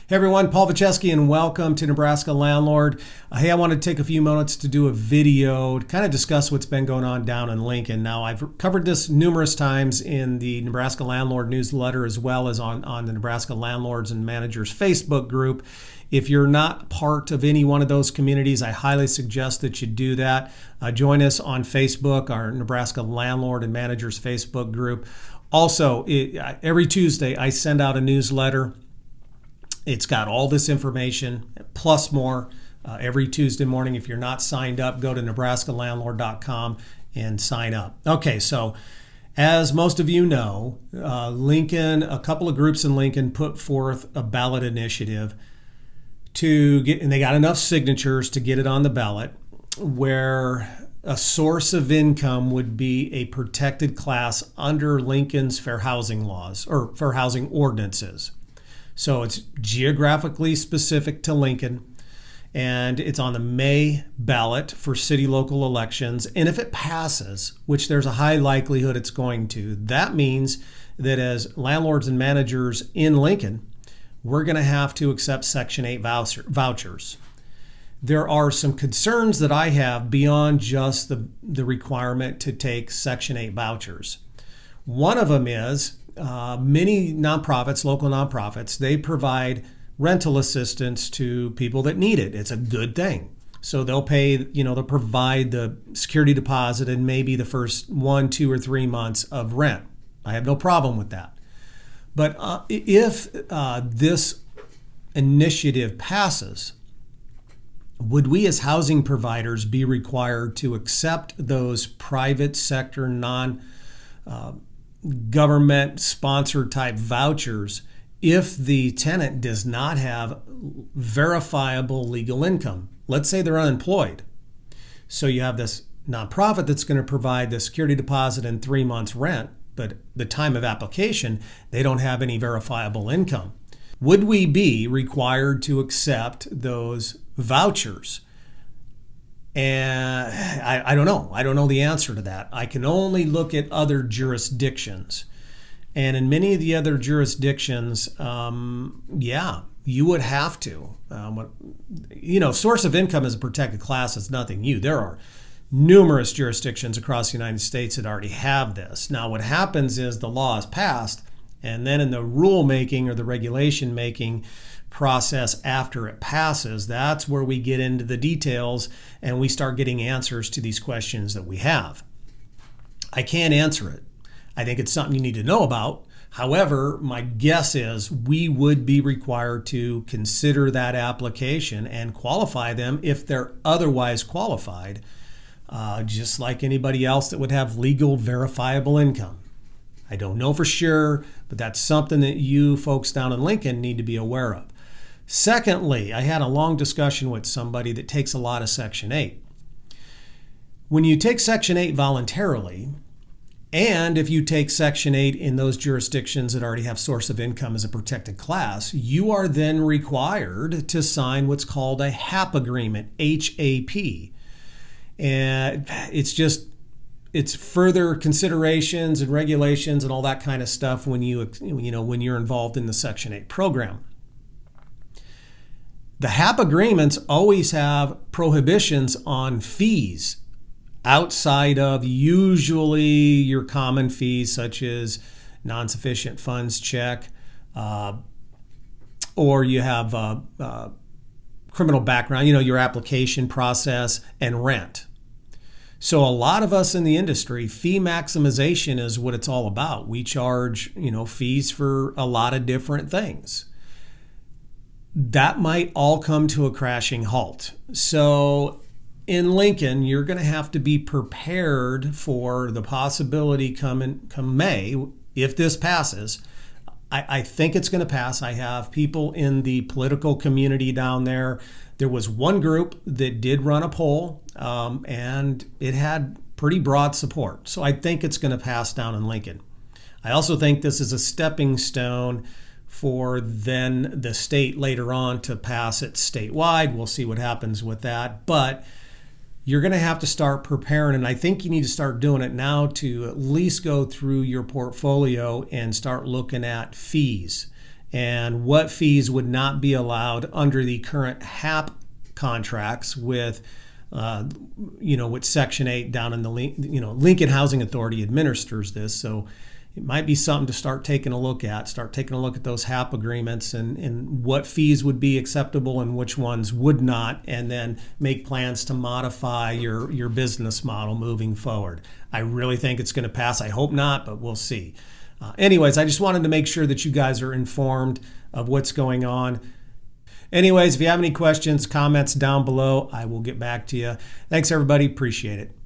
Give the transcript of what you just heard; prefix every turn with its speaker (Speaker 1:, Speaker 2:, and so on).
Speaker 1: Hey everyone, Paul Vacheski and welcome to Nebraska Landlord. Hey, I want to take a few minutes to do a video to kind of discuss what's been going on down in Lincoln. Now, I've covered this numerous times in the Nebraska Landlord newsletter as well as on the Nebraska Landlords and Managers Facebook group. If you're not part of any one of those communities, I highly suggest that you do that. Join us on Facebook, our Nebraska Landlord and Managers Facebook group. Also, every Tuesday I send out a newsletter. It's got all this information plus more every Tuesday morning. If you're not signed up, go to nebraskalandlord.com and sign up. Okay, so as most of you know, Lincoln, a couple of groups in Lincoln put forth a ballot initiative to get, and they got enough signatures to get it on the ballot, where a source of income would be a protected class under Lincoln's fair housing laws or fair housing ordinances. So it's geographically specific to Lincoln, and it's on the May ballot for city local elections. And if it passes, which there's a high likelihood it's going to, that means that as landlords and managers in Lincoln, we're going to have to accept Section 8 vouchers. There are some concerns that I have beyond just the requirement to take Section 8 vouchers. One of them is many nonprofits, local nonprofits, they provide rental assistance to people that need it. It's a good thing. So they'll pay, they'll provide the security deposit and maybe the first 1, 2, or 3 months of rent. I have no problem with that. But if this initiative passes, would we as housing providers be required to accept those private sector government sponsored type vouchers if the tenant does not have verifiable legal income? Let's say they're unemployed. So you have this nonprofit that's going to provide the security deposit and 3 months rent, but the time of application, they don't have any verifiable income. Would we be required to accept those vouchers? And I don't know. I don't know the answer to that. I can only look at other jurisdictions. And in many of the other jurisdictions, you would have to. Source of income as a protected class is nothing new. There are numerous jurisdictions across the United States that already have this. Now, what happens is the law is passed, and then in the rule making or the regulation making process after it passes, that's where we get into the details and we start getting answers to these questions that we have. I can't answer it. I think it's something you need to know about. However, my guess is we would be required to consider that application and qualify them if they're otherwise qualified, just like anybody else that would have legal verifiable income. I don't know for sure, but that's something that you folks down in Lincoln need to be aware of. Secondly, I had a long discussion with somebody that takes a lot of Section 8. When you take Section 8 voluntarily, and if you take Section 8 in those jurisdictions that already have source of income as a protected class, you are then required to sign what's called a HAP agreement, HAP. And it's further considerations and regulations and all that kind of stuff when when you're involved in the Section 8 program. The HAP agreements always have prohibitions on fees outside of usually your common fees, such as non-sufficient funds check, or you have criminal background, your application process, and rent. So a lot of us in the industry, fee maximization is what it's all about. We charge, fees for a lot of different things. That might all come to a crashing halt. So in Lincoln, you're going to have to be prepared for the possibility come May, if this passes. I think it's going to pass. I have people in the political community down there. There was one group that did run a poll, and it had pretty broad support. So I think it's going to pass down in Lincoln. I also think this is a stepping stone for then the state later on to pass it statewide. We'll see what happens with that. But you're going to have to start preparing, and I think you need to start doing it now to at least go through your portfolio and start looking at fees and what fees would not be allowed under the current HAP contracts with with Section 8 down in the Lincoln Housing Authority administers this. So it might be something to start taking a look at. Start taking a look at those HAP agreements and what fees would be acceptable and which ones would not, and then make plans to modify your business model moving forward. I really think it's going to pass. I hope not, but we'll see. Anyways, I just wanted to make sure that you guys are informed of what's going on. Anyways, if you have any questions, comments down below, I will get back to you. Thanks, everybody. Appreciate it.